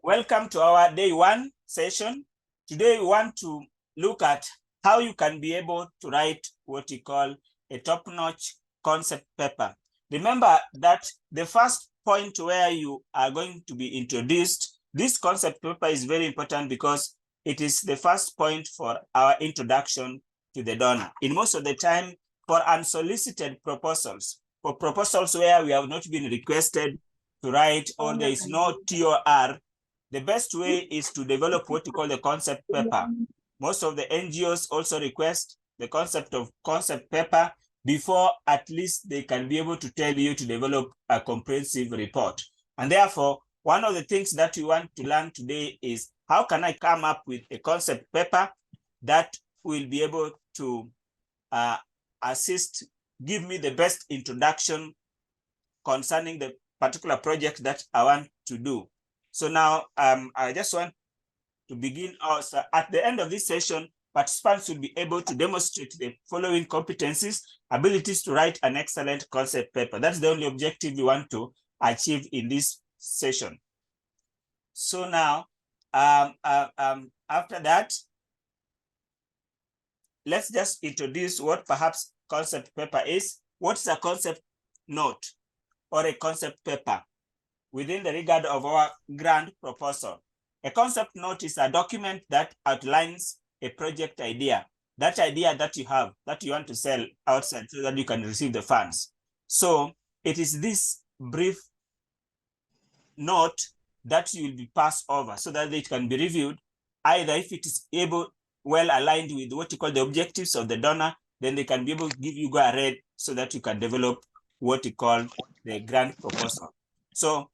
Welcome to our day one session. Today we want to look at how you can be able to write what we call a top-notch concept paper. Remember that the first point where you are going to be introduced, this concept paper is very important because it is the first point for our introduction to the donor. In most of the time, for unsolicited proposals, for proposals where we have not been requested to write or there is no TOR, the best way is to develop what we call the concept paper. Most of the NGOs also request the concept of concept paper before at least they can be able to tell you to develop a comprehensive report. And therefore, one of the things that we want to learn today is how can I come up with a concept paper that will be able to give me the best introduction concerning the particular project that I want to do. So now I just want to begin also. At the end of this session, participants will be able to demonstrate the following competencies: abilities to write an excellent concept paper. That's the only objective we want to achieve in this session. So now, after that, let's just introduce what perhaps concept paper is. What's a concept note or a concept paper within the regard of our grant proposal? A concept note is a document that outlines a project idea, that idea that you have, that you want to sell outside so that you can receive the funds. So it is this brief note that you will be passed over so that it can be reviewed. Either if it is well aligned with what you call the objectives of the donor, then they can be able to give you go ahead so that you can develop what you call the grant proposal. So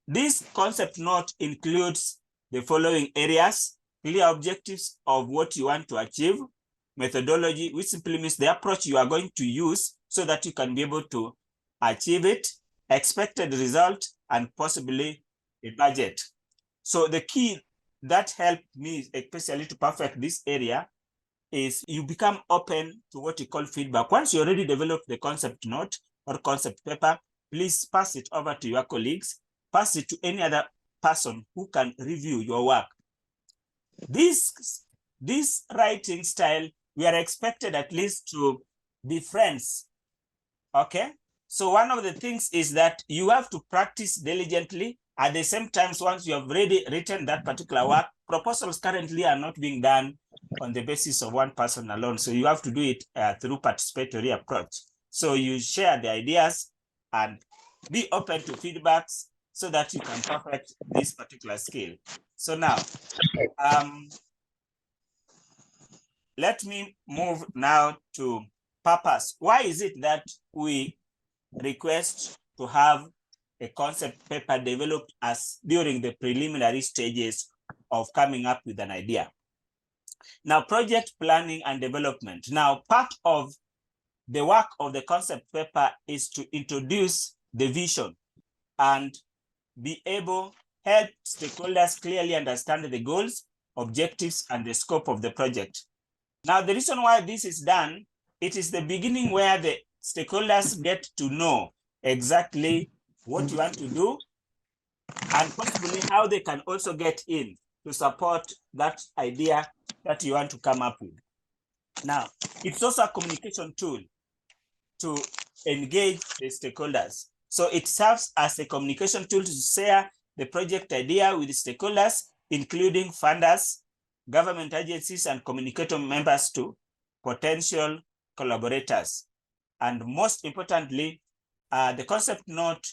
this concept note includes the following areas: clear objectives of what you want to achieve, methodology, which simply means the approach you are going to use so that you can be able to achieve it, expected result, and possibly a budget. So the key that helped me especially to perfect this area is you become open to what you call feedback. Once you already develop the concept note or concept paper, please pass it over to your colleagues, pass it to any other person who can review your work. This writing style, we are expected at least to be friends, okay? So one of the things is that you have to practice diligently. At the same time, once you have already written that particular work, proposals currently are not being done on the basis of one person alone. So you have to do it through participatory approach. So you share the ideas and be open to feedbacks so that you can perfect this particular skill. So now, let me move now to purpose. Why is it that we request to have a concept paper developed during the preliminary stages of coming up with an idea? Now, project planning and development. Now, part of the work of the concept paper is to introduce the vision and be able to help stakeholders clearly understand the goals, objectives, and the scope of the project. Now, the reason why this is done, it is the beginning where the stakeholders get to know exactly what you want to do and possibly how they can also get in to support that idea that you want to come up with. Now, it's also a communication tool to engage the stakeholders. So it serves as a communication tool to share the project idea with the stakeholders, including funders, government agencies, and communicator members to potential collaborators. And most importantly, the concept note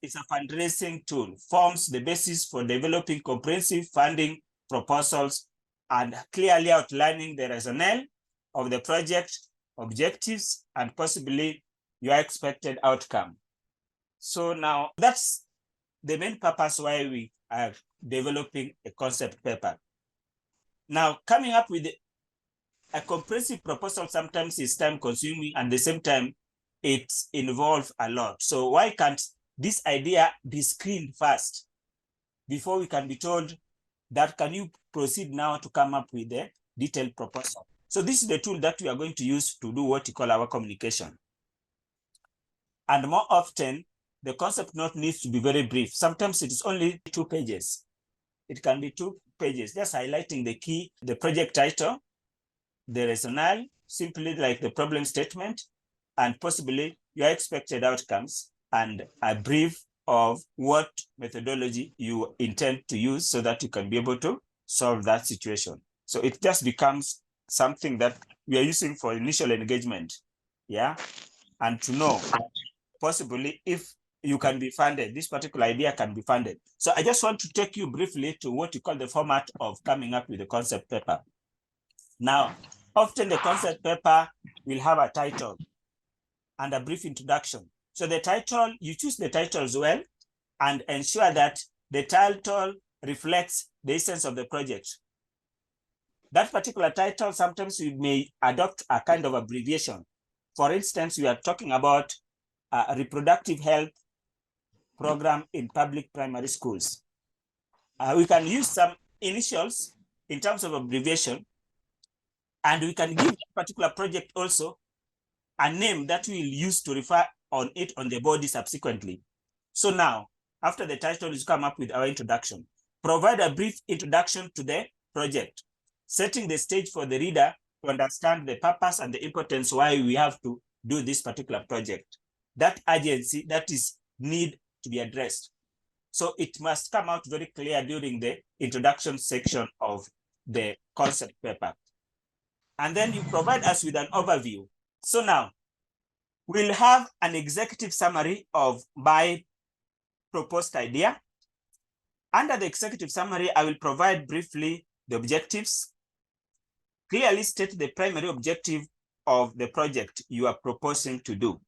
is a fundraising tool, forms the basis for developing comprehensive funding proposals and clearly outlining the rationale of the project, objectives, and possibly your expected outcome. So now that's the main purpose why we are developing a concept paper. Now, coming up with a comprehensive proposal sometimes is time consuming, and at the same time, it involves a lot. So why can't this idea be screened first before we can be told that can you proceed now to come up with a detailed proposal? So this is the tool that we are going to use to do what we call our communication. And more often, the concept note needs to be very brief. Sometimes it is only 2 pages. it can be 2 pages, just highlighting the key, the project title, the rationale, simply like the problem statement, and possibly your expected outcomes, and a brief of what methodology you intend to use so that you can be able to solve that situation. So it just becomes something that we are using for initial engagement, yeah, and to know possibly if you can be funded, this particular idea can be funded. So I just want to take you briefly to what you call the format of coming up with a concept paper. Now, often the concept paper will have a title and a brief introduction. So the title, you choose the titles well and ensure that the title reflects the essence of the project. That particular title, sometimes you may adopt a kind of abbreviation. For instance, we are talking about a reproductive health program in public primary schools. We can use some initials in terms of abbreviation, and we can give that particular project also a name that we will use to refer on it on the body subsequently. So now, after the title is come up with our introduction, provide a brief introduction to the project, setting the stage for the reader to understand the purpose and the importance why we have to do this particular project. That urgency, that is need to be addressed. So it must come out very clear during the introduction section of the concept paper. And then you provide us with an overview. So now we'll have an executive summary of my proposed idea. Under the executive summary, I will provide briefly the objectives, clearly state the primary objective of the project you are proposing to do,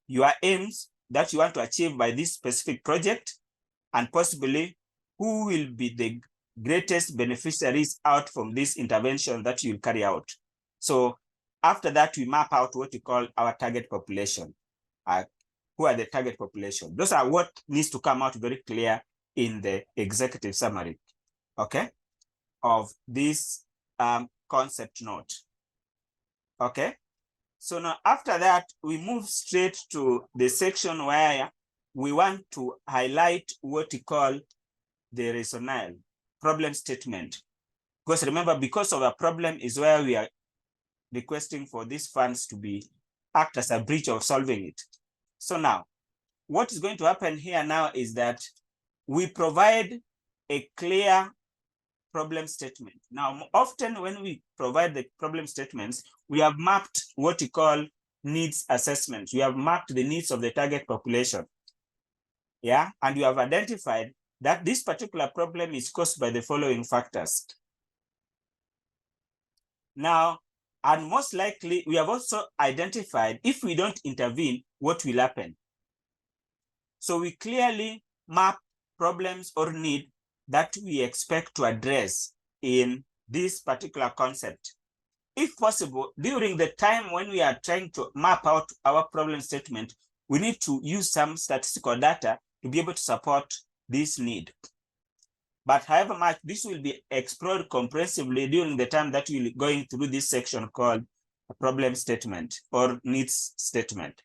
your aims that you want to achieve by this specific project, and possibly who will be the greatest beneficiaries out from this intervention that you'll carry out. So after that, we map out what we call our target population. Who are the target population? Those are what needs to come out very clear in the executive summary, okay, of this concept note, okay? So now after that, we move straight to the section where we want to highlight what we call the rationale, problem statement. Because remember, because of a problem is where we are requesting for these funds to be act as a bridge of solving it. So now, what is going to happen here now is that we provide a clear problem statement. Now, often when we provide the problem statements, we have mapped what we call needs assessment. We have mapped the needs of the target population. Yeah, and you have identified that this particular problem is caused by the following factors. Now, and most likely, we have also identified if we don't intervene, what will happen. So we clearly map problems or need that we expect to address in this particular concept. If possible, during the time when we are trying to map out our problem statement, we need to use some statistical data to be able to support this need. But however much, this will be explored comprehensively during the time that we're going through this section called a problem statement or needs statement.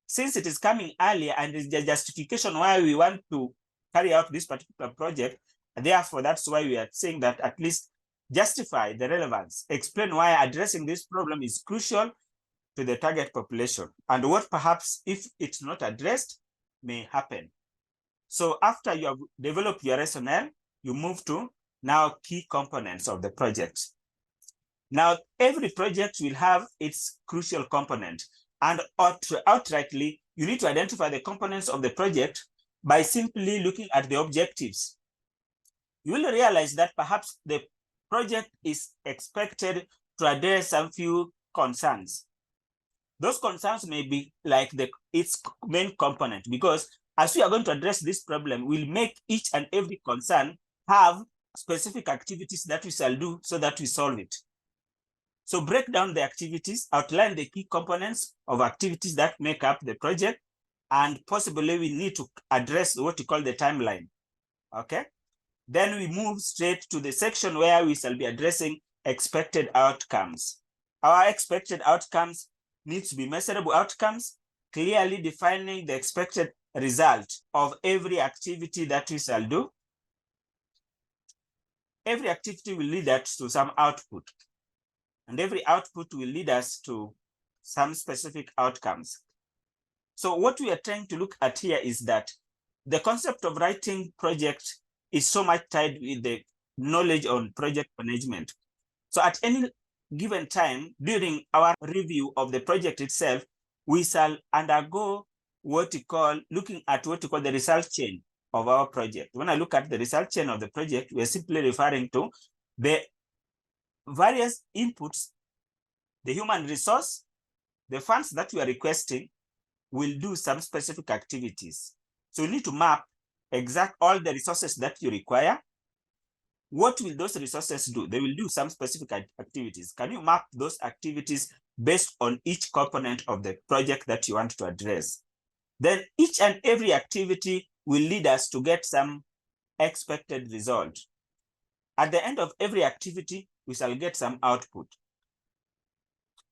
Since it is coming earlier and is the justification why we want to carry out this particular project, therefore that's why we are saying that at least justify the relevance, explain why addressing this problem is crucial to the target population and what perhaps if it's not addressed may happen. So after you have developed your rationale, you move to now key components of the project. Now, every project will have its crucial component, and outrightly, you need to identify the components of the project by simply looking at the objectives. You will realize that perhaps the project is expected to address some few concerns. Those concerns may be like its main component, because as we are going to address this problem, we'll make each and every concern have specific activities that we shall do so that we solve it. So break down the activities, outline the key components of activities that make up the project, and possibly we need to address what we call the timeline, okay? Then we move straight to the section where we shall be addressing expected outcomes. Our expected outcomes need to be measurable outcomes, clearly defining the expected result of every activity that we shall do, every activity will lead us to some output. And every output will lead us to some specific outcomes. So what we are trying to look at here is that the concept of writing project is so much tied with the knowledge on project management. So at any given time during our review of the project itself, we shall undergo what we call looking at what we call the result chain of our project. When I look at the result chain of the project, we're simply referring to the various inputs, the human resource, the funds that we are requesting will do some specific activities. So you need to map exact all the resources that you require. What will those resources do? They will do some specific activities. Can you map those activities based on each component of the project that you want to address? Then each and every activity will lead us to get some expected result. At the end of every activity, we shall get some output.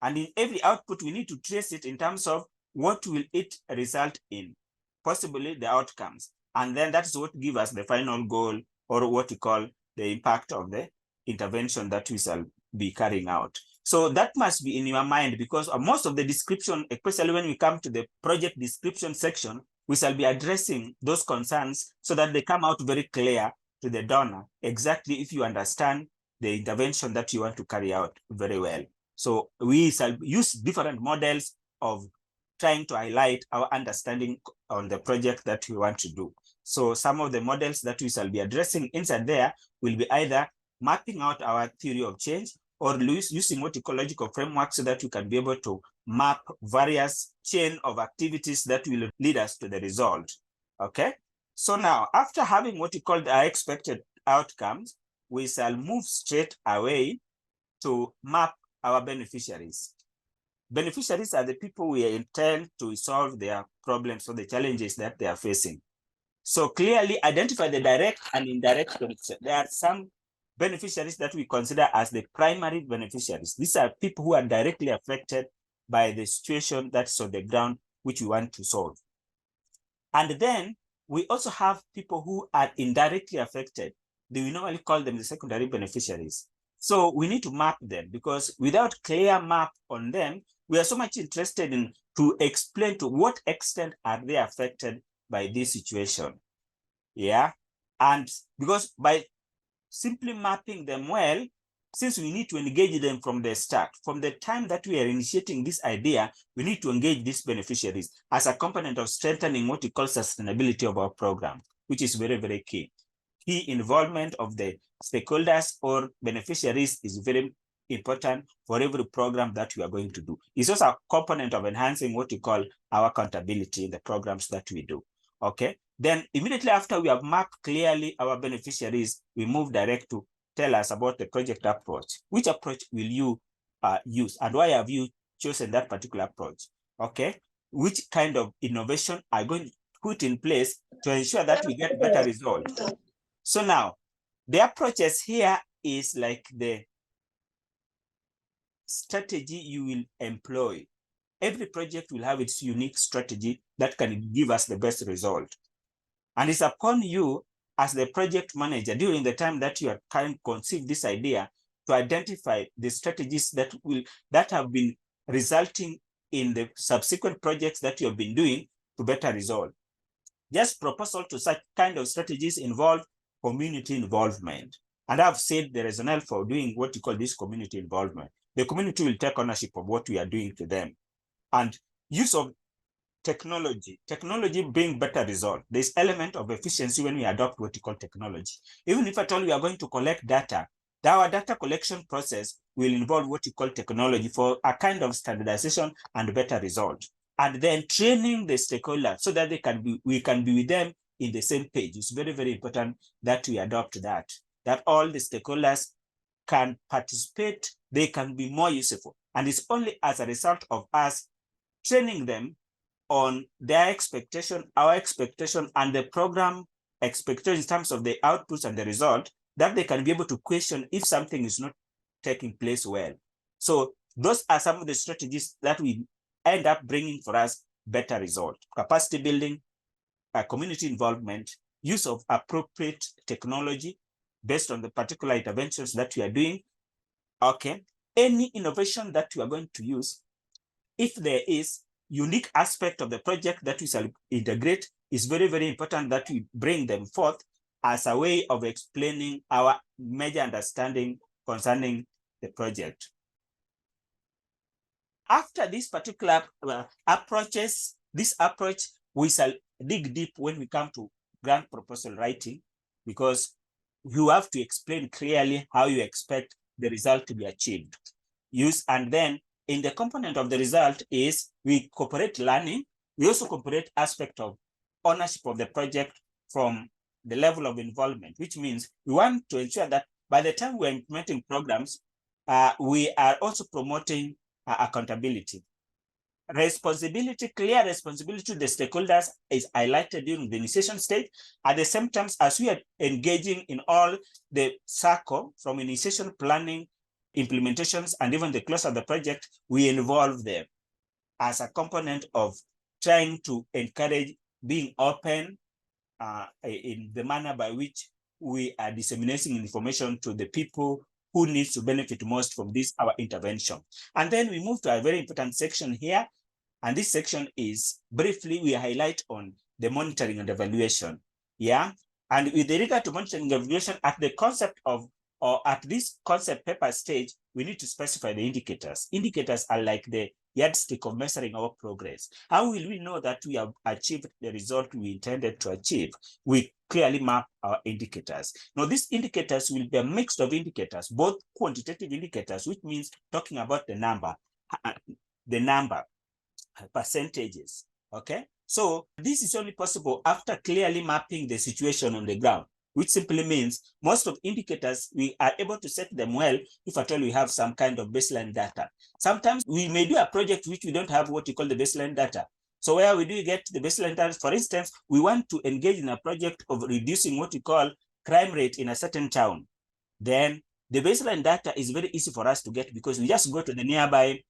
And in every output, we need to trace it in terms of what will it result in, possibly the outcomes. And then that's what gives us the final goal, or what we call the impact of the intervention that we shall be carrying out. So that must be in your mind, because most of the description, especially when we come to the project description section, we shall be addressing those concerns so that they come out very clear to the donor, exactly if you understand the intervention that you want to carry out very well. So we shall use different models of trying to highlight our understanding on the project that we want to do. So some of the models that we shall be addressing inside there will be either mapping out our theory of change or using what we call logical framework, so that we can be able to map various chain of activities that will lead us to the result. Okay. So now, after having what we call our expected outcomes, we shall move straight away to map our beneficiaries. Beneficiaries are the people we intend to solve their problems or the challenges that they are facing. So clearly identify the direct and indirect beneficiaries. There are some beneficiaries that we consider as the primary beneficiaries. These are people who are directly affected by the situation that's on the ground, which we want to solve. And then we also have people who are indirectly affected. We normally call them the secondary beneficiaries. So we need to map them, because without clear map on them, we are so much interested in to explain to what extent are they affected by this situation. Yeah. And because by simply mapping them well, since we need to engage them from the start, from the time that we are initiating this idea, we need to engage these beneficiaries as a component of strengthening what we call sustainability of our program, which is very, very key. Key involvement of the stakeholders or beneficiaries is very important for every program that we are going to do. It's also a component of enhancing what we call our accountability in the programs that we do. Okay. Then immediately after we have mapped clearly our beneficiaries, we move direct to tell us about the project approach. Which approach will you use, and why have you chosen that particular approach? Okay. Which kind of innovation are going to put in place to ensure that we get better results? So now, the approaches here is like the strategy you will employ. Every project will have its unique strategy that can give us the best result. And it's upon you as the project manager during the time that you are trying to conceive this idea to identify the strategies that have been resulting in the subsequent projects that you have been doing to better result. Just proposal to such kind of strategies involve community involvement. And I've said the rationale for doing what you call this community involvement. The community will take ownership of what we are doing to them. And use of technology bring better result. There's element of efficiency when we adopt what we call technology. Even if at all we are going to collect data, our data collection process will involve what we call technology for a kind of standardization and better result. And then training the stakeholders so that we can be with them in the same page. It's very, very important that we adopt that all the stakeholders can participate, they can be more useful. And it's only as a result of us training them on their expectation, our expectation, and the program expectation in terms of the outputs and the result, that they can be able to question if something is not taking place well. So those are some of the strategies that we end up bringing for us better result. Capacity building, community involvement, use of appropriate technology based on the particular interventions that we are doing. Okay, any innovation that you are going to use, if there is unique aspect of the project that we shall integrate, is very, very important that we bring them forth as a way of explaining our major understanding concerning the project. After these particular approaches, this approach, we shall dig deep when we come to grant proposal writing, because you have to explain clearly how you expect the result to be achieved. And then in the component of the result is we incorporate learning. We also incorporate aspect of ownership of the project from the level of involvement, which means we want to ensure that by the time we're implementing programs, we are also promoting accountability. Responsibility, clear responsibility to the stakeholders is highlighted during the initiation stage. At the same time, as we are engaging in all the circle from initiation, planning, implementations, and even the close of the project, we involve them as a component of trying to encourage being open in the manner by which we are disseminating information to the people who needs to benefit most from this, our intervention. And then we move to a very important section here. And this section is briefly, we highlight on the monitoring and evaluation. Yeah. And with regard to monitoring and evaluation at the concept of, or at this concept paper stage, we need to specify the indicators. Indicators are like the yardstick of measuring our progress. How will we know that we have achieved the result we intended to achieve? We clearly map our indicators. Now, these indicators will be a mix of indicators, both quantitative indicators, which means talking about the number, percentages, okay? So this is only possible after clearly mapping the situation on the ground, which simply means most of indicators, we are able to set them well if at all we have some kind of baseline data. Sometimes we may do a project which we don't have what you call the baseline data. So where we do get the baseline data, for instance, we want to engage in a project of reducing what we call crime rate in a certain town. Then the baseline data is very easy for us to get because we just go to the nearby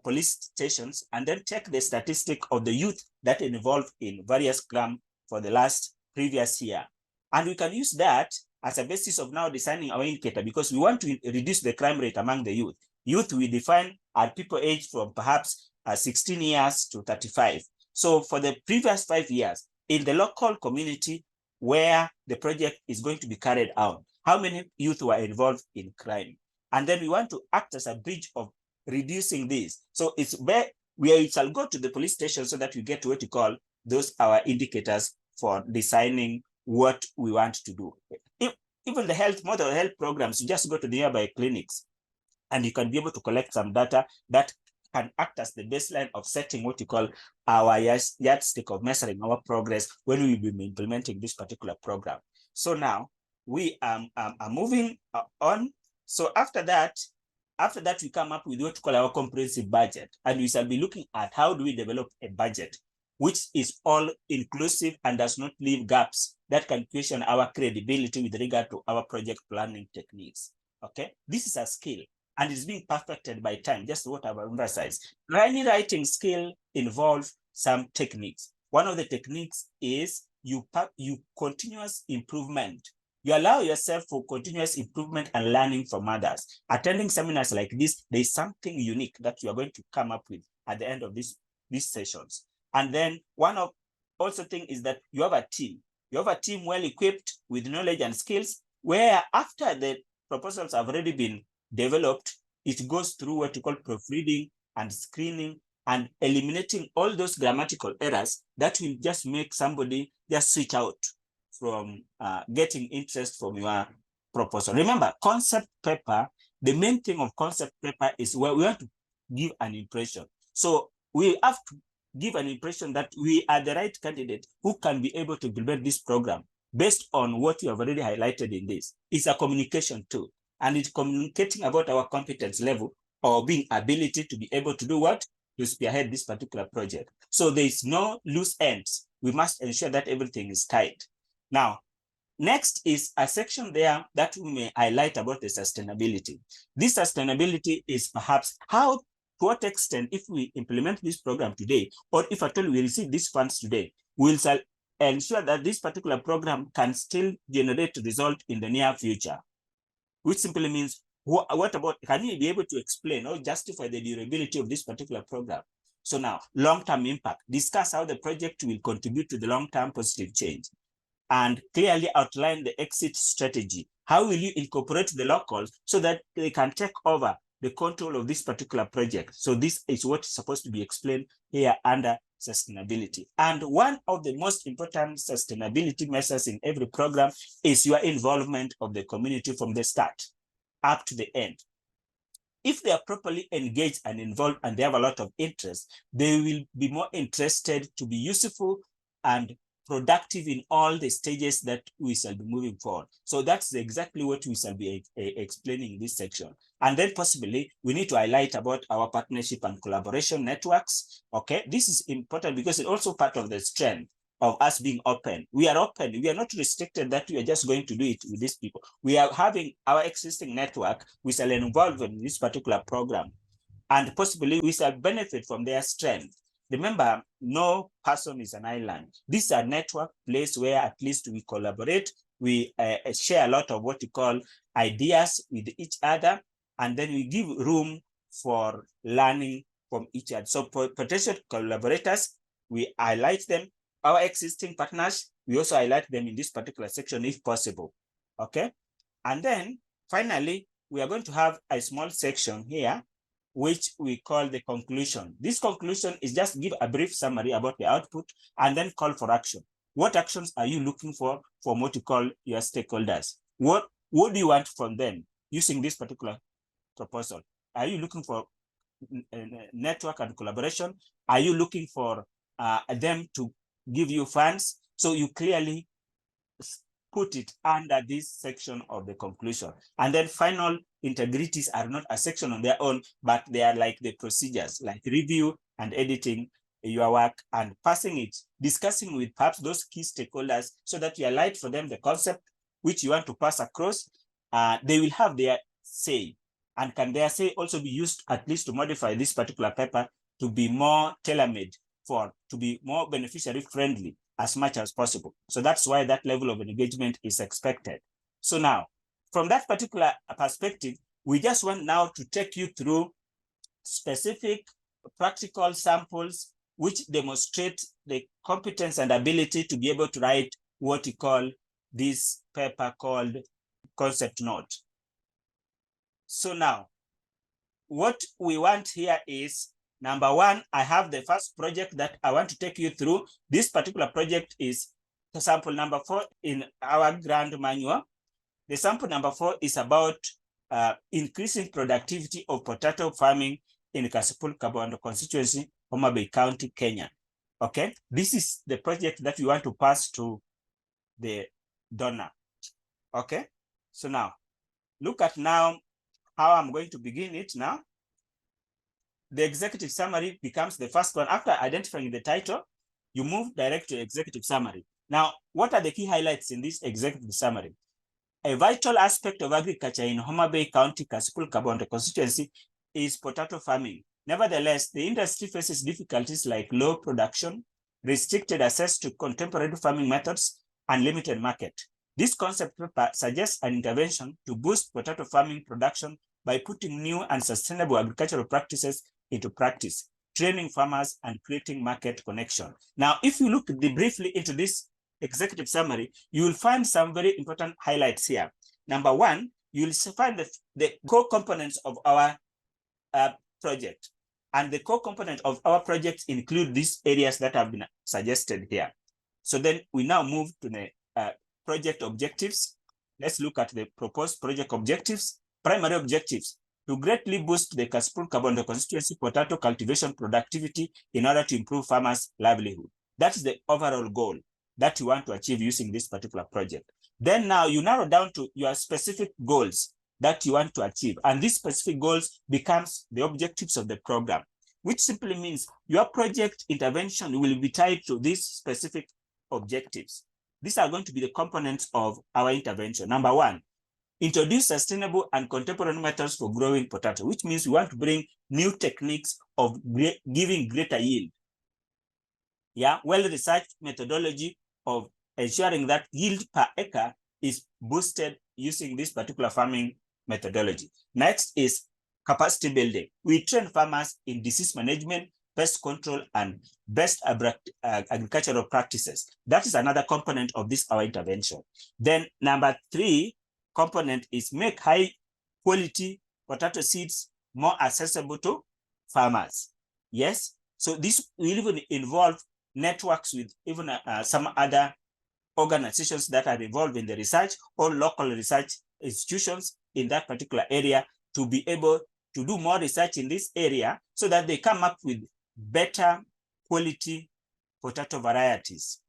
police stations and then check the statistic of the youth that involved in various crimes for the previous year. And we can use that as a basis of now designing our indicator because we want to reduce the crime rate among the youth. Youth we define are people aged from perhaps 16 years to 35. So for the previous 5 years, in the local community where the project is going to be carried out, how many youth were involved in crime? And then we want to act as a bridge of reducing this. So it's where we shall go to the police station so that we get what you call those our indicators for designing what we want to do. Even the model health programs, you just go to the nearby clinics and you can be able to collect some data that can act as the baseline of setting what you call our yardstick of measuring our progress when we will be implementing this particular program. So now we are moving on. So after that, we come up with what we call our comprehensive budget, and we shall be looking at how do we develop a budget which is all inclusive and does not leave gaps that can question our credibility with regard to our project planning techniques. Okay, this is a skill and it's being perfected by time, just what I've emphasized. Any writing skill involves some techniques. One of the techniques is you continuous improvement. You allow yourself for continuous improvement and learning from others. Attending seminars like this, there's something unique that you are going to come up with at the end of these sessions. And then one of also thing is that you have a team. You have a team well equipped with knowledge and skills, where after the proposals have already been developed, it goes through what you call proofreading and screening and eliminating all those grammatical errors that will just make somebody just switch out from getting interest from your proposal. Remember, concept paper, the main thing of concept paper is where we want to give an impression. So we have to give an impression that we are the right candidate who can be able to implement this program based on what you have already highlighted in this. It's a communication tool, and it's communicating about our competence level or being ability to be able to do what? To spearhead this particular project. So there is no loose ends. We must ensure that everything is tight. Now, next is a section there that we may highlight about the sustainability. This sustainability is perhaps how, to what extent, if we implement this program today, or if at all we receive these funds today, we ensure that this particular program can still generate result in the near future, which simply means, what about, can you be able to explain or justify the durability of this particular program? So now, long-term impact, discuss how the project will contribute to the long-term positive change, and clearly outline the exit strategy. How will you incorporate the locals so that they can take over the control of this particular project? So this is what is supposed to be explained here under sustainability. And one of the most important sustainability measures in every program is your involvement of the community from the start up to the end. If they are properly engaged and involved and they have a lot of interest, they will be more interested to be useful and productive in all the stages that we shall be moving forward. So that's exactly what we shall be explaining in this section. And then possibly we need to highlight about our partnership and collaboration networks. Okay, this is important because it's also part of the strength of us being open. We are open. We are not restricted that we are just going to do it with these people. We are having our existing network. We shall involve in this particular program, and possibly we shall benefit from their strength. Remember, no person is an island. This is a network place where at least we collaborate. We share a lot of what we call ideas with each other, and then we give room for learning from each other. So for potential collaborators, we highlight them. Our existing partners, we also highlight them in this particular section if possible. Okay. And then finally, we are going to have a small section here, which we call the conclusion. This conclusion is just give a brief summary about the output and then call for action. What actions are you looking for from what you call your stakeholders? What do you want from them using this particular proposal? Are you looking for network and collaboration? Are you looking for them to give you funds? So you clearly put it under this section of the conclusion. And then final integrities are not a section on their own, but they are like the procedures, like review and editing your work and passing it, discussing with perhaps those key stakeholders so that you highlight for them the concept which you want to pass across. They will have their say, and can their say also be used at least to modify this particular paper to be more tailor-made, to be more beneficiary friendly as much as possible. So that's why that level of engagement is expected. So now, from that particular perspective, we just want now to take you through specific practical samples which demonstrate the competence and ability to be able to write what we call this paper called concept note. So now, what we want here is, number one, I have the first project that I want to take you through. This particular project is sample number 4 in our grand manual. The sample number 4 is about increasing productivity of potato farming in Kasipul Kabondo constituency, Homa Bay County, Kenya. Okay, this is the project that we want to pass to the donor. Okay, so now look at now how I'm going to begin it now. The executive summary becomes the first one. After identifying the title, you move direct to executive summary. Now, what are the key highlights in this executive summary? A vital aspect of agriculture in Homa Bay County, Kasipul Kabondo constituency is potato farming. Nevertheless, the industry faces difficulties like low production, restricted access to contemporary farming methods, and limited market. This concept paper suggests an intervention to boost potato farming production by putting new and sustainable agricultural practices into practice, training farmers, and creating market connection. Now, if you look briefly into this executive summary, you will find some very important highlights here. Number one, you will find the core components of our project. And the core component of our project include these areas that have been suggested here. So then we now move to the project objectives. Let's look at the proposed project objectives. Primary objectives: to greatly boost the Kasipul Kabondo constituency potato cultivation productivity in order to improve farmers' livelihood. That's the overall goal that you want to achieve using this particular project. Then now you narrow down to your specific goals that you want to achieve. And these specific goals becomes the objectives of the program, which simply means your project intervention will be tied to these specific objectives. These are going to be the components of our intervention. Number one, introduce sustainable and contemporary methods for growing potato, which means we want to bring new techniques of giving greater yield. Yeah, well-researched methodology of ensuring that yield per acre is boosted using this particular farming methodology. Next is capacity building. We train farmers in disease management, pest control, and best agricultural practices. That is another component of this our intervention. Then number 3 component is make high quality potato seeds more accessible to farmers. Yes, so this will even involve networks with even some other organizations that are involved in the research or local research institutions in that particular area to be able to do more research in this area so that they come up with better quality potato varieties.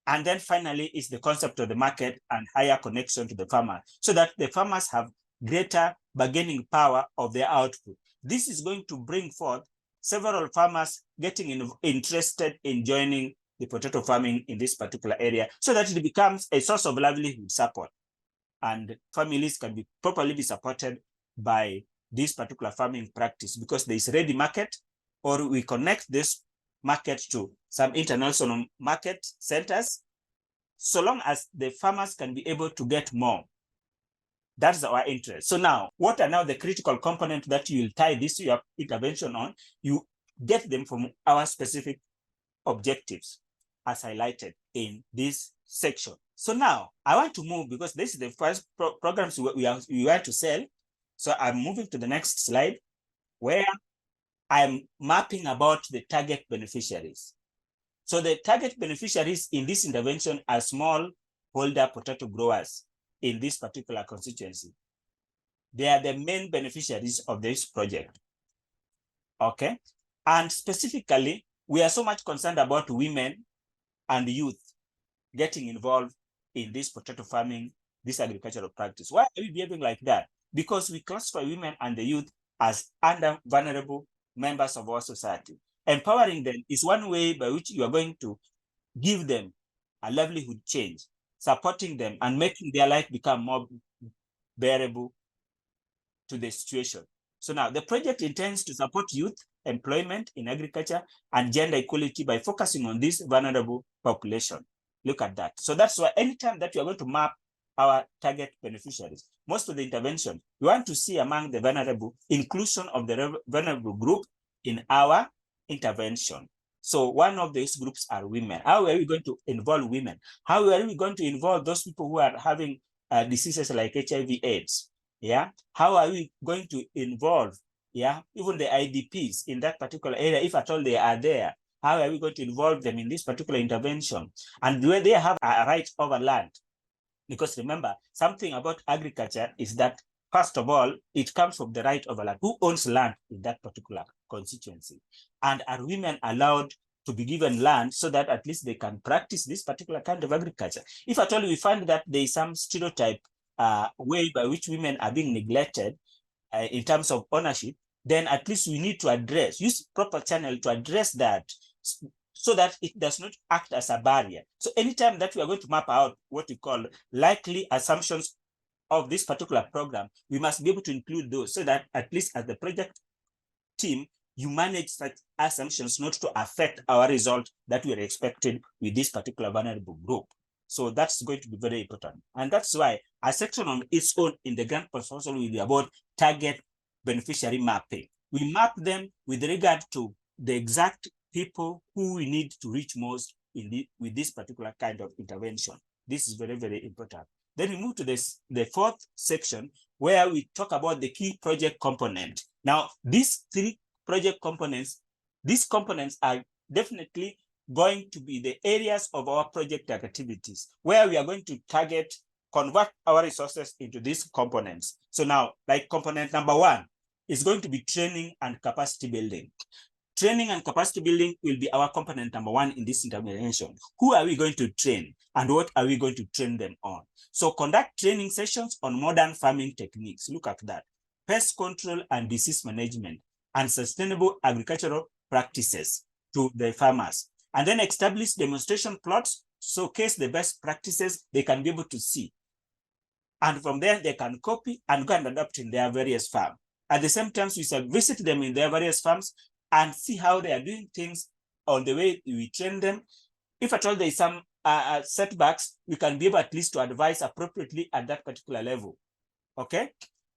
And then finally is the concept of the market and higher connection to the farmer so that the farmers have greater bargaining power of their output. This is going to bring forth several farmers getting interested in joining the potato farming in this particular area so that it becomes a source of livelihood support and families can be properly be supported by this particular farming practice because there is ready market, or we connect this market to some international market centers, so long as the farmers can be able to get more. That's our interest. So now, what are now the critical components that you will tie this to your intervention on? You get them from our specific objectives as highlighted in this section. So now I want to move because this is the first programs we want to sell. So I'm moving to the next slide where I'm mapping about the target beneficiaries. So the target beneficiaries in this intervention are small holder potato growers in this particular constituency. They are the main beneficiaries of this project. Okay. And specifically, we are so much concerned about women and youth getting involved in this potato farming, this agricultural practice. Why are we behaving like that? Because we classify women and the youth as under vulnerable members of our society. Empowering them is one way by which you are going to give them a livelihood change, supporting them and making their life become more bearable to the situation. So now the project intends to support youth employment in agriculture and gender equality by focusing on this vulnerable population. Look at that. So that's why anytime that you are going to map our target beneficiaries, most of the intervention, we want to see among the vulnerable inclusion of the vulnerable group in our intervention. So one of these groups are women. How are we going to involve women? How are we going to involve those people who are having diseases like HIV/AIDS? Yeah. How are we going to involve, even the IDPs in that particular area, if at all they are there? How are we going to involve them in this particular intervention? And do they have a right over land? Because remember, something about agriculture is that, first of all, it comes from the right of land. Who owns land in that particular constituency? And are women allowed to be given land so that at least they can practice this particular kind of agriculture? If at all we find that there is some stereotype way by which women are being neglected in terms of ownership, then at least we need to use proper channel to address that so that it does not act as a barrier. So anytime that we are going to map out what we call likely assumptions of this particular program, we must be able to include those so that at least as the project team, you manage such assumptions not to affect our result that we are expected with this particular vulnerable group. So that's going to be very important. And that's why a section on its own in the grant proposal will be about target beneficiary mapping. We map them with regard to the exact people who we need to reach most with this particular kind of intervention. This is very, very important. Then we move to the fourth section where we talk about the key project component. Now, these three project components, these components are definitely going to be the areas of our project activities where we are going to convert our resources into these components. So now, like component number 1 is going to be training and capacity building. Training and capacity building will be our component number 1 in this intervention. Who are we going to train and what are we going to train them on? So conduct training sessions on modern farming techniques. Look at that. Pest control and disease management and sustainable agricultural practices to the farmers. And then establish demonstration plots to showcase the best practices they can be able to see. And from there, they can copy and go and adopt in their various farms. At the same time, we shall visit them in their various farms and see how they are doing things on the way we train them. If at all there is some setbacks, we can be able at least to advise appropriately at that particular level. Okay.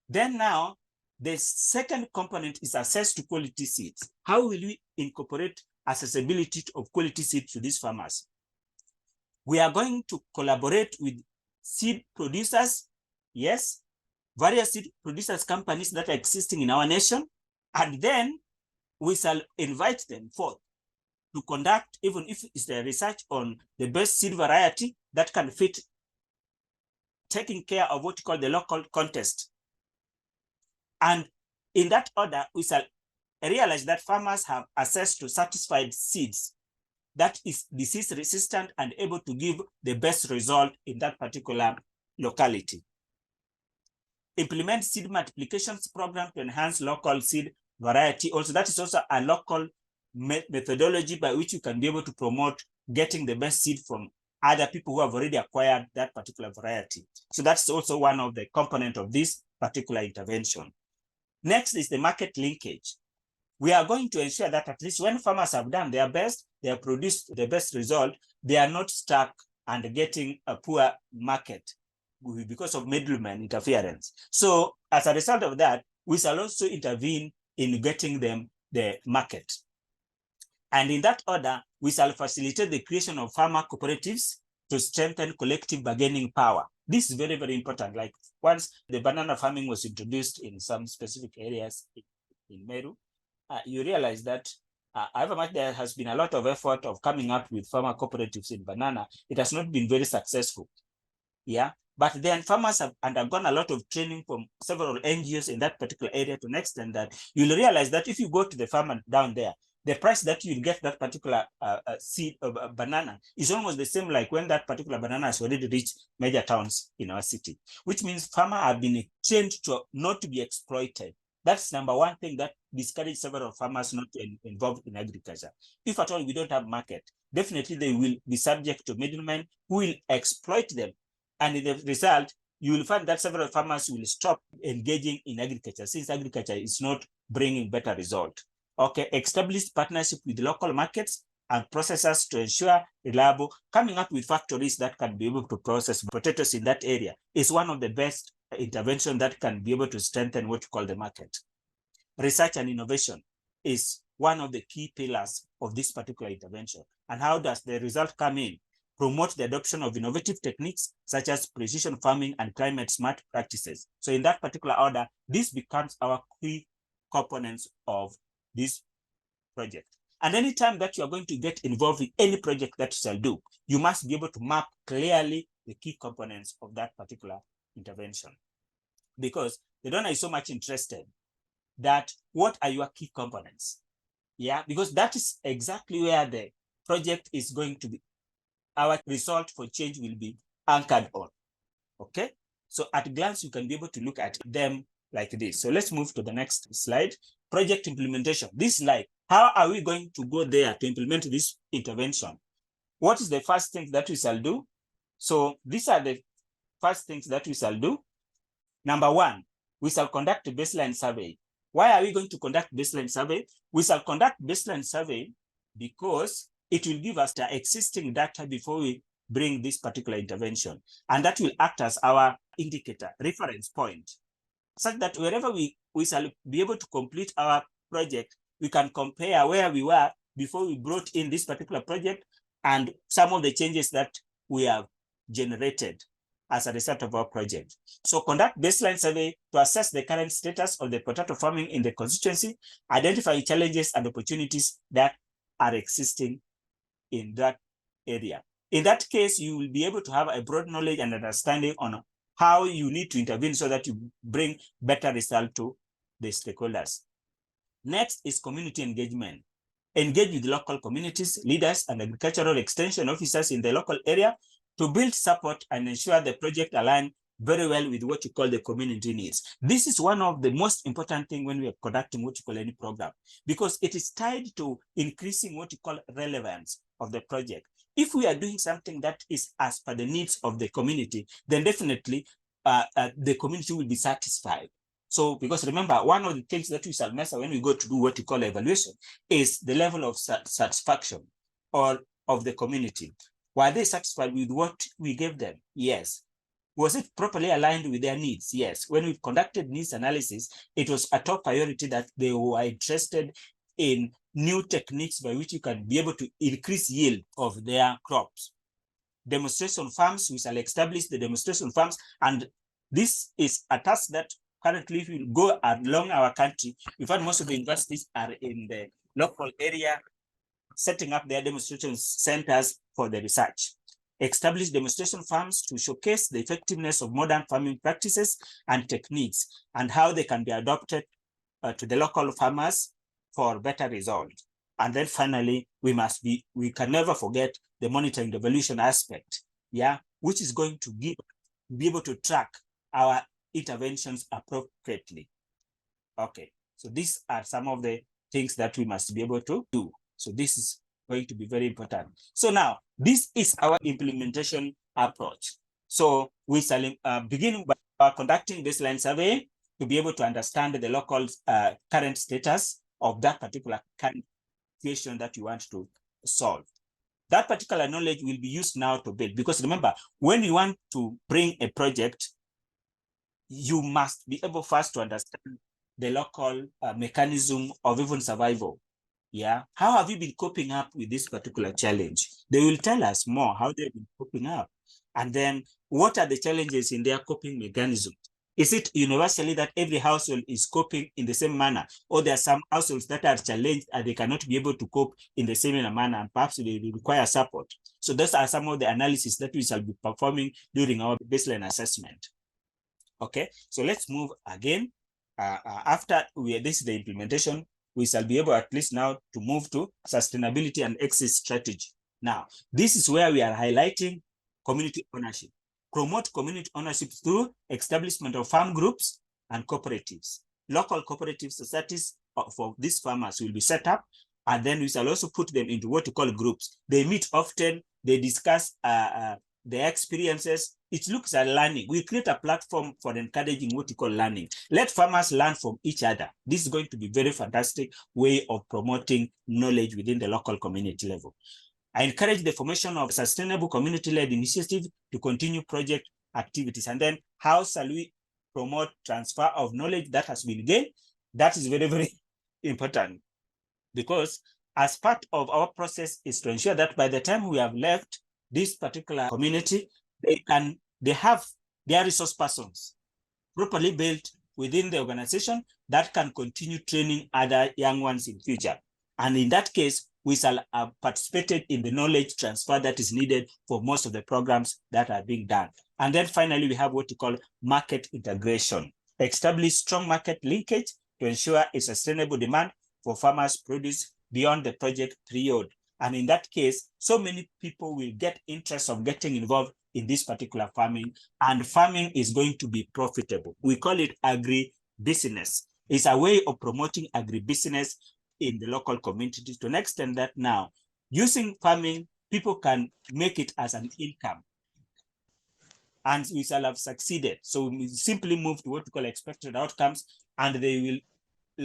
Then now, the second component is access to quality seeds. How will we incorporate accessibility of quality seeds to these farmers? We are going to collaborate with seed producers, yes, various seed producers companies that are existing in our nation, and then we shall invite them forth to conduct, even if it's the research on the best seed variety that can fit, taking care of what you call the local context. And in that order, we shall realize that farmers have access to certified seeds that is disease resistant and able to give the best result in that particular locality. Implement seed multiplications program to enhance local seed variety. Also, that is also a local methodology by which you can be able to promote getting the best seed from other people who have already acquired that particular variety. So that's also one of the components of this particular intervention. Next is the market linkage. We are going to ensure that at least when farmers have done their best, they have produced the best result, they are not stuck and getting a poor market because of middleman interference. So as a result of that, we shall also intervene in getting them the market. And in that order, we shall facilitate the creation of farmer cooperatives to strengthen collective bargaining power. This is very, very important. Like once the banana farming was introduced in some specific areas in Meru, you realize that however much there has been a lot of effort of coming up with farmer cooperatives in banana, it has not been very successful. Yeah, but then farmers have undergone a lot of training from several NGOs in that particular area to an extent that you'll realize that if you go to the farmer down there, the price that you'll get that particular seed of banana is almost the same like when that particular banana has already reached major towns in our city, which means farmers have been trained to not to be exploited. That's number one thing that discourages several farmers not to involved in agriculture. If at all we don't have market, definitely they will be subject to middlemen who will exploit them. And in the result, you will find that several farmers will stop engaging in agriculture since agriculture is not bringing better result. Okay, establish partnership with local markets and processors to ensure reliable, coming up with factories that can be able to process potatoes in that area is one of the best intervention that can be able to strengthen what you call the market. Research and innovation is one of the key pillars of this particular intervention. And how does the result come in? Promote the adoption of innovative techniques such as precision farming and climate smart practices. So in that particular order, this becomes our key components of this project. And anytime that you are going to get involved in any project that you shall do, you must be able to map clearly the key components of that particular intervention. Because the donor is so much interested that what are your key components? Yeah, because that is exactly where the project is going to be. Our result for change will be anchored on. Okay, so at a glance, you can be able to look at them like this. So let's move to the next slide. Project implementation. This slide, how are we going to go there to implement this intervention? What is the first thing that we shall do? So these are the first things that we shall do. Number one, we shall conduct a baseline survey. Why are we going to conduct baseline survey? We shall conduct baseline survey because it will give us the existing data before we bring this particular intervention. And that will act as our indicator, reference point, such that wherever we shall be able to complete our project, we can compare where we were before we brought in this particular project and some of the changes that we have generated as a result of our project. So conduct baseline survey to assess the current status of the potato farming in the constituency, identify challenges and opportunities that are existing in that area. In that case, you will be able to have a broad knowledge and understanding on how you need to intervene so that you bring better result to the stakeholders. Next is community engagement. Engage with local communities, leaders, and agricultural extension officers in the local area to build support and ensure the project align very well with what you call the community needs. This is one of the most important things when we are conducting what you call any program, because it is tied to increasing what you call relevance of the project. If we are doing something that is as per the needs of the community, then definitely the community will be satisfied. So, because remember, one of the things that we shall measure when we go to do what you call evaluation is the level of satisfaction or of the community. Were they satisfied with what we gave them? Yes. Was it properly aligned with their needs? Yes. When we conducted needs analysis, it was a top priority that they were interested in new techniques by which you can be able to increase yield of their crops. Demonstration farms, we shall establish the demonstration farms, and this is a task that currently, if you go along our country, in fact, most of the universities are in the local area setting up their demonstration centers for the research. Establish demonstration farms to showcase the effectiveness of modern farming practices and techniques and how they can be adopted to the local farmers for better results. And then finally, we can never forget the monitoring devolution aspect, yeah, which is going to be able to track our interventions appropriately. Okay, so these are some of the things that we must be able to do. So this is going to be very important. So now, this is our implementation approach. So we shall begin by conducting baseline survey to be able to understand the local current status of that particular situation that you want to solve. That particular knowledge will be used now to build, because remember, when you want to bring a project, you must be able first to understand the local mechanism of even survival. Yeah. How have you been coping up with this particular challenge? They will tell us more how they've been coping up. And then what are the challenges in their coping mechanism? Is it universally that every household is coping in the same manner? Or there are some households that are challenged and they cannot be able to cope in the same manner, and perhaps they require support? So those are some of the analysis that we shall be performing during our baseline assessment. Okay, so let's move again. After this is the implementation, we shall be able at least now to move to sustainability and exit strategy. Now, this is where we are highlighting community ownership. Promote community ownership through establishment of farm groups and cooperatives. Local cooperative societies for these farmers will be set up, and then we shall also put them into what we call groups. They meet often, they discuss their experiences. It looks at learning. We create a platform for encouraging what we call learning. Let farmers learn from each other. This is going to be a very fantastic way of promoting knowledge within the local community level. I encourage the formation of sustainable community-led initiative to continue project activities. And then how shall we promote transfer of knowledge that has been gained? That is very, very important, because as part of our process is to ensure that by the time we have left this particular community, they have their resource persons properly built within the organization that can continue training other young ones in future. And in that case, we shall have participated in the knowledge transfer that is needed for most of the programs that are being done. And then finally, we have what we call market integration. Establish strong market linkage to ensure a sustainable demand for farmers' produce beyond the project period. And in that case, so many people will get interest of getting involved in this particular farming, and farming is going to be profitable. We call it agri-business. It's a way of promoting agri-business in the local communities to an extent that now, using farming, people can make it as an income. And we shall have succeeded. So we simply move to what we call expected outcomes, and they will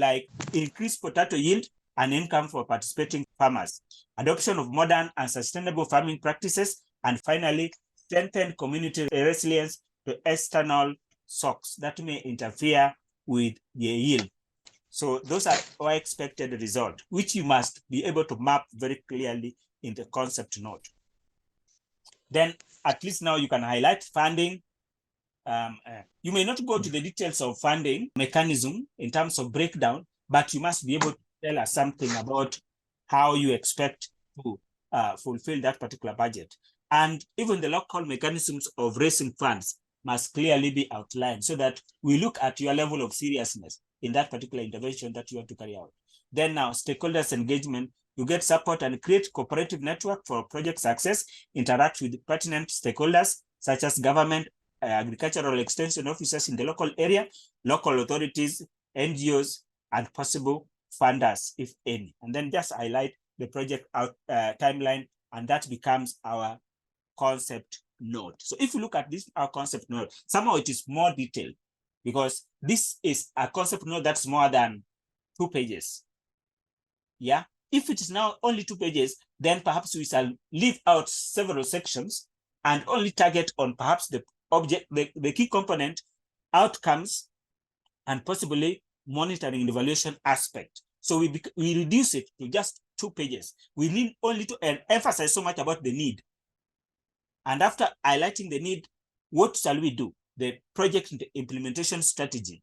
like increase potato yield and income for participating farmers, adoption of modern and sustainable farming practices, and finally, strengthen community resilience to external shocks that may interfere with the yield. So those are our expected results, which you must be able to map very clearly in the concept note. Then at least now you can highlight funding. You may not go to the details of funding mechanism in terms of breakdown, but you must be able to tell us something about how you expect to fulfill that particular budget. And even the local mechanisms of raising funds must clearly be outlined so that we look at your level of seriousness in that particular intervention that you want to carry out. Then now, stakeholders engagement, you get support and create cooperative network for project success, interact with pertinent stakeholders such as government, agricultural extension officers in the local area, local authorities, NGOs, and possible funders, if any. And then just highlight the project timeline, and that becomes our concept note. So if you look at this, our concept note, somehow it is more detailed, because this is a concept note that's more than 2 pages. Yeah, If it is now only 2 pages, then perhaps we shall leave out several sections and only target on perhaps the object, the key component, outcomes, and possibly monitoring and evaluation aspect. So we reduce it to just 2 pages. We need only to emphasize so much about the need. And after highlighting the need, what shall we do? The project implementation strategy.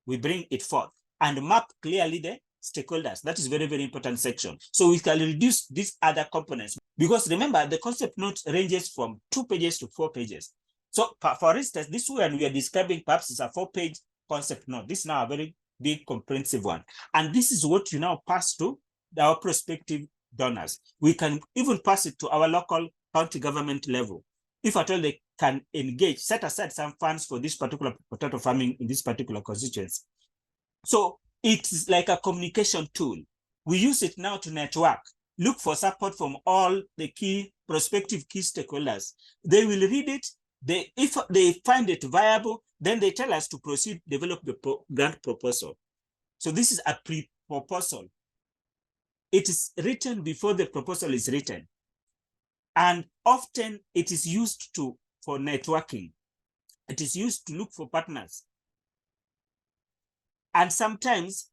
We bring it forth and map clearly the stakeholders. That is very, very important section. So we can reduce these other components, because remember, the concept note ranges from 2 pages to 4 pages. So for instance, this one we are describing perhaps is a 4-page concept note. This is now a very big comprehensive one. And this is what you now pass to our prospective donors. We can even pass it to our local county government level. If at all they can engage, set aside some funds for this particular potato farming in this particular constituency. So it's like a communication tool. We use it now to network, look for support from all the key prospective key stakeholders. They will read it. If they find it viable, then they tell us to proceed, develop the grant proposal. So this is a pre-proposal. It is written before the proposal is written. And often it is used for networking. It is used to look for partners. And sometimes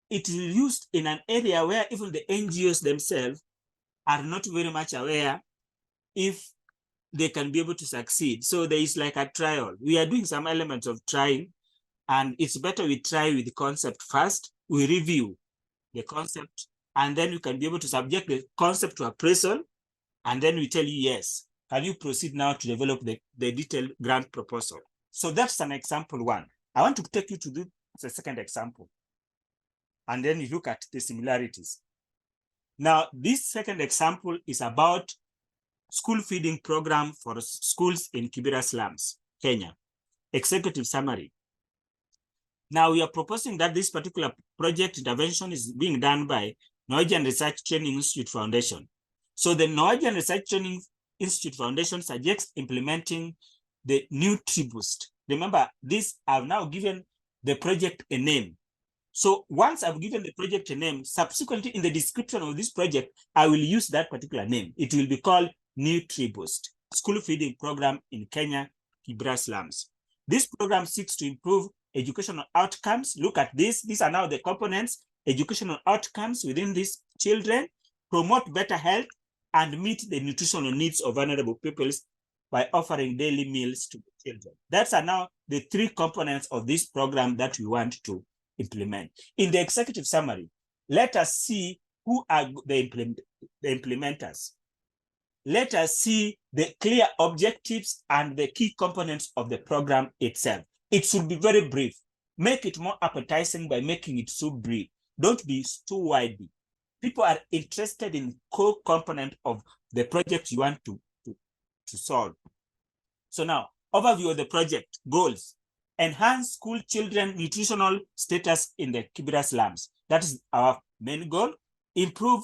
it is used in an area where even the NGOs themselves are not very much aware if they can be able to succeed. So there is like a trial. We are doing some elements of trying, and it's better we try with the concept first. We review the concept, and then we can be able to subject the concept to appraisal, and then we tell you, yes, can you proceed now to develop the detailed grant proposal? So that's an example one. I want to take you to the second example, and then you look at the similarities. Now, this second example is about school feeding program for schools in Kibera slums, Kenya. Executive summary. Now, we are proposing that this particular project intervention is being done by Norwegian Research Training Institute Foundation. So the Norwegian Research Training Institute Foundation suggests implementing the NutriBoost. Remember, I've now given the project a name. So once I've given the project a name, subsequently in the description of this project, I will use that particular name. It will be called NutriBoost, School Feeding Program in Kenya, Kibera slums. This program seeks to improve educational outcomes. Look at this. These are now the components: educational outcomes within these children, promote better health, and meet the nutritional needs of vulnerable peoples by offering daily meals to the children. That's now the 3 components of this program that we want to implement. In the executive summary, let us see who are the implementers. Let us see the clear objectives and the key components of the program itself. It should be very brief. Make it more appetizing by making it so brief. Don't be too wide. People are interested in core component of the project you want to solve. So now, overview of the project goals: enhance school children nutritional status in the Kibera slums. That is our main goal. Improve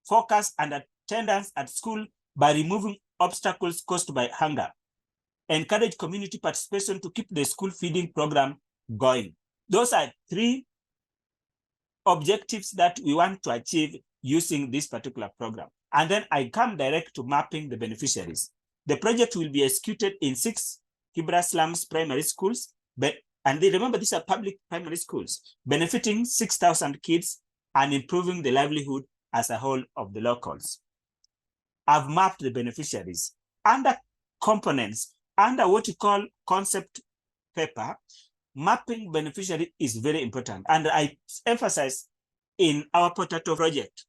focus and attendance at school by removing obstacles caused by hunger. Encourage community participation to keep the school feeding program going. Those are 3 objectives that we want to achieve using this particular program. And then I come direct to mapping the beneficiaries. The project will be executed in 6 Kibera slums primary schools, and remember, these are public primary schools, benefiting 6,000 kids and improving the livelihood as a whole of the locals. I've mapped the beneficiaries. Under components, under what you call concept paper, mapping beneficiary is very important. And I emphasize in our potato project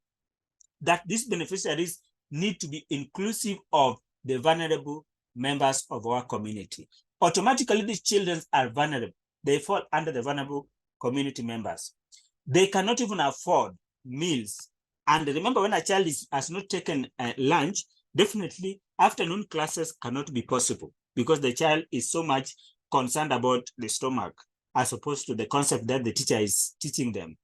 that these beneficiaries need to be inclusive of the vulnerable members of our community. Automatically, these children are vulnerable. They fall under the vulnerable community members. They cannot even afford meals. And remember, when a child has not taken lunch, definitely afternoon classes cannot be possible because the child is so much concerned about the stomach as opposed to the concept that the teacher is teaching them.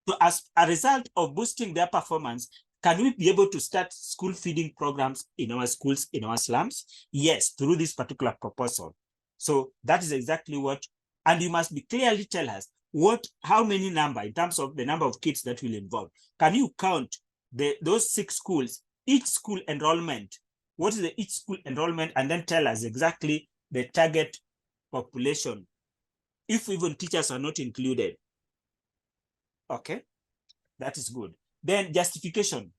So as a result of boosting their performance, can we be able to start school feeding programs in our schools, in our slums? Yes, through this particular proposal. So that is exactly what, and you must be clearly tell us how many number, in terms of the number of kids that will involve. Can you count those 6 schools, each school enrollment, what is the each school enrollment, and then tell us exactly the target population, if even teachers are not included. Okay, that is good. Then justification.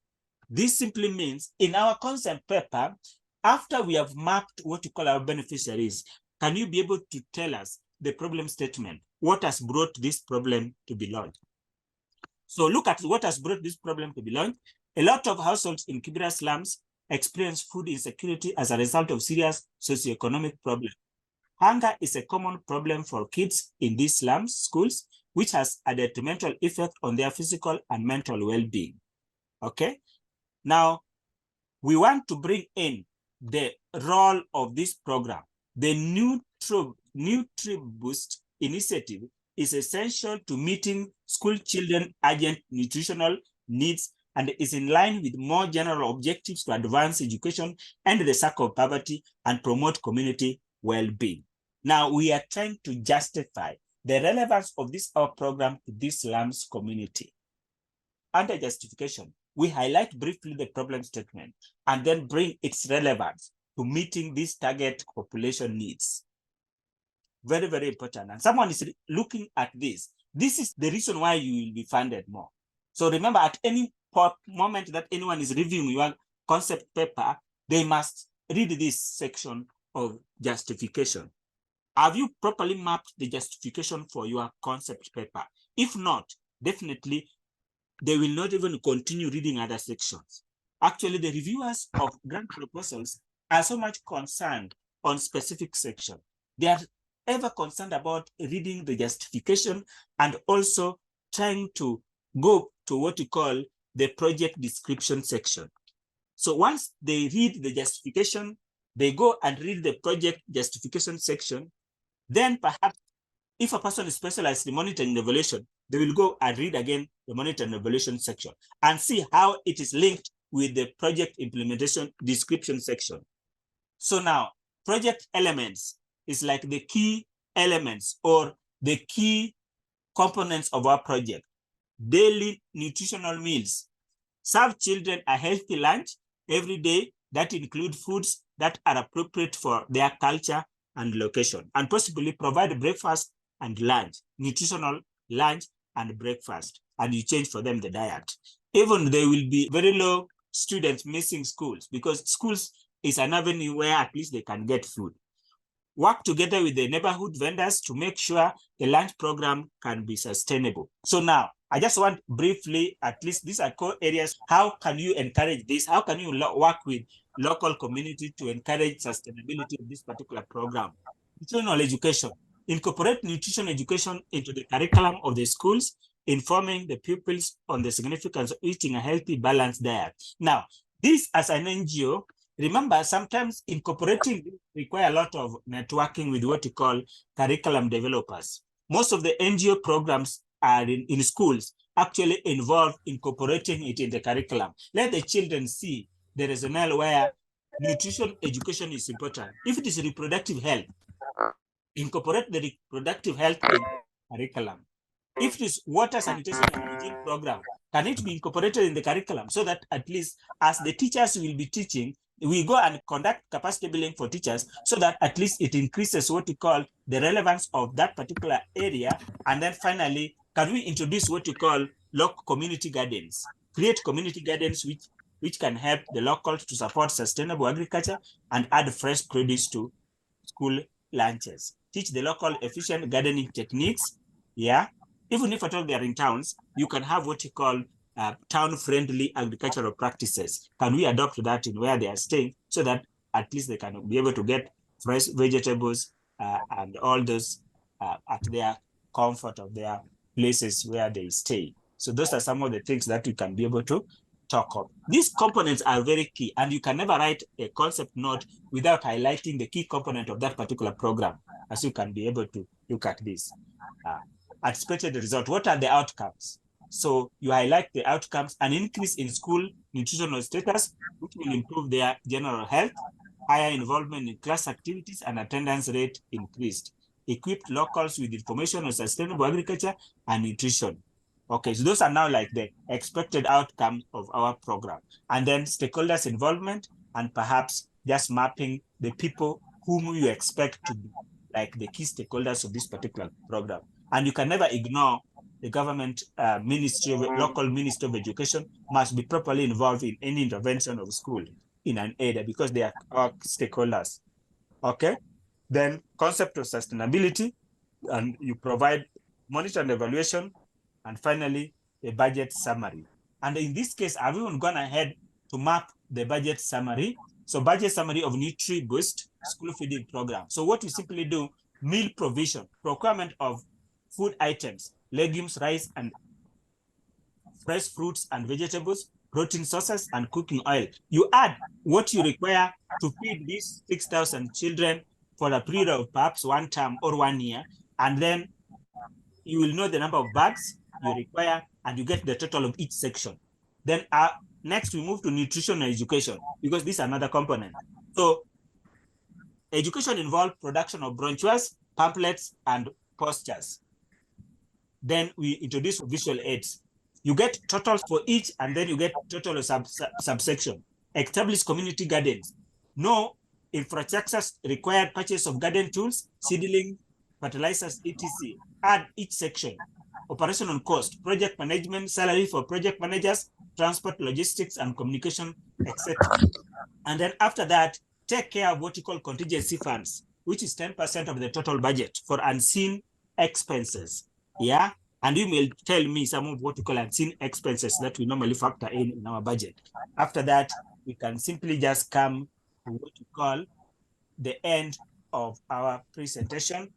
This simply means in our concept paper, after we have mapped what you call our beneficiaries, can you be able to tell us the problem statement? What has brought this problem to be launched? So look at what has brought this problem to be launched. A lot of households in Kibera slums experience food insecurity as a result of serious socioeconomic problems. Hunger is a common problem for kids in these slums schools, which has a detrimental effect on their physical and mental well-being. Okay, now we want to bring in the role of this program. The NutriBoost initiative is essential to meeting school children urgent nutritional needs and is in line with more general objectives to advance education and the circle of poverty and promote community well-being. Now we are trying to justify the relevance of this our program to this slums community. Under justification, we highlight briefly the problem statement and then bring its relevance to meeting these target population needs. Very, very important. And someone is looking at this. This is the reason why you will be funded more. So remember, at any moment that anyone is reviewing your concept paper, they must read this section of justification. Have you properly mapped the justification for your concept paper? If not, definitely they will not even continue reading other sections. Actually, the reviewers of grant proposals are so much concerned on specific section. They are ever concerned about reading the justification and also trying to go to what you call the project description section. So once they read the justification, they go and read the project justification section. Then perhaps if a person is specialized in monitoring and evaluation, they will go and read again the monitoring and evaluation section and see how it is linked with the project implementation description section. So now, project elements is like the key elements or the key components of our project. Daily nutritional meals. Serve children a healthy lunch every day that include foods that are appropriate for their culture and location, and possibly provide breakfast and lunch, nutritional lunch and breakfast, and you change for them the diet. Even there will be very low students missing schools because schools is an avenue where at least they can get food. Work together with the neighborhood vendors to make sure the lunch program can be sustainable. So now, I just want briefly, at least these are core areas. How can you encourage this? How can you work with local community to encourage sustainability of this particular program? Nutritional education. Incorporate nutrition education into the curriculum of the schools, informing the pupils on the significance of eating a healthy, balanced diet. Now, this as an NGO, remember, sometimes incorporating require a lot of networking with what you call curriculum developers. Most of the NGO programs are in schools actually involve incorporating it in the curriculum. Let the children see the rationale where nutrition education is important. If it is reproductive health, incorporate the reproductive health in curriculum. If it is water sanitation and hygiene program, can it be incorporated in the curriculum so that at least as the teachers will be teaching, we go and conduct capacity building for teachers so that at least it increases what we call the relevance of that particular area. And then finally, can we introduce what you call local community gardens? Create community gardens which can help the locals to support sustainable agriculture and add fresh produce to school lunches. Teach the local efficient gardening techniques. Yeah. Even if at all they are in towns, you can have what you call town-friendly agricultural practices. Can we adopt that in where they are staying so that at least they can be able to get fresh vegetables and all those at their comfort of their places where they stay? So those are some of the things that we can be able to talk of. These components are very key, and you can never write a concept note without highlighting the key component of that particular program, as you can be able to look at this. Expected result, what are the outcomes? So you highlight the outcomes: an increase in school nutritional status, which will improve their general health, higher involvement in class activities and attendance rate increased, equipped locals with information on sustainable agriculture and nutrition. Okay, so those are now like the expected outcome of our program. And then stakeholders involvement, and perhaps just mapping the people whom you expect to be like the key stakeholders of this particular program. And you can never ignore the government local ministry of education must be properly involved in any intervention of school in an area because they are our stakeholders. Okay. Then concept of sustainability, and you provide monitor and evaluation, and finally a budget summary. And in this case, I've even gone ahead to map the budget summary. So budget summary of Nutri-Boost school feeding program. So what you simply do, meal provision, procurement of food items, legumes, rice, and fresh fruits and vegetables, protein sources, and cooking oil. You add what you require to feed these 6,000 children for a period of perhaps 1 term or 1 year, and then you will know the number of bags you require, and you get the total of each section. Then next we move to nutrition and education, because this is another component. So education involves production of brochures, pamphlets, and posters. Then we introduce visual aids. You get totals for each, and then you get total subsection. Establish community gardens. No infrastructure required, purchase of garden tools, seedling, fertilizers, etc. Add each section. Operational cost, project management, salary for project managers, transport, logistics, and communication, etc. And then after that, take care of what you call contingency funds, which is 10% of the total budget for unseen expenses. Yeah. And you may tell me some of what you call unseen expenses that we normally factor in our budget. After that, we can simply just come to what you call the end of our presentation.